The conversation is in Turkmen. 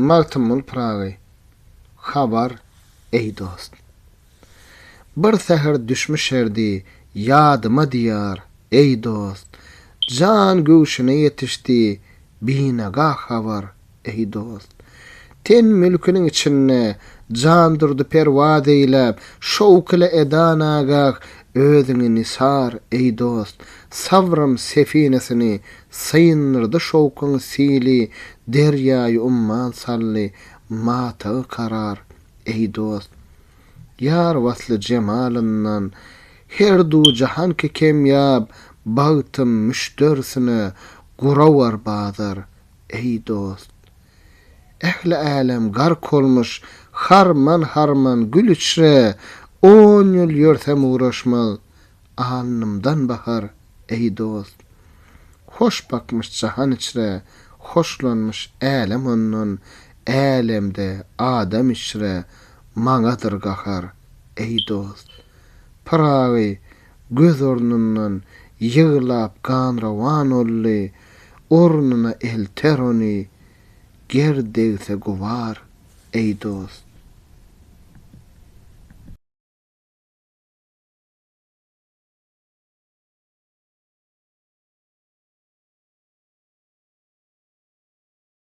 Magtymyl pragy. Habar ey dost. Bir seher düşmüşerdi yadyma diyar ey dost. Can göwşüne yetişdi binaga habar ey dost. Ten mülküniň içinde can durdy perwaz eýläp şowkly edanagak özüni nisar ey dost. Savrym sefinesini syndyrdy şowkuň sili derýaý umman sally matagy karar ey dost. Yar wasly cemalyndan her du jahan kemýab bagtym müşterisini gurawar bazar ey dost. Ehli alem gark olmuş harman gül içre 10 ýyl ýörsem uğraşmal alnymdan bahar ey dost. Hoş bakmış jahan içre hoşlanmış alem ondan alemde adam içre maňadyr gahar ey dost. Pragy göz ornundan ýyglap ganrawan olly ornuna elter ony gerdegse guvar ey dost.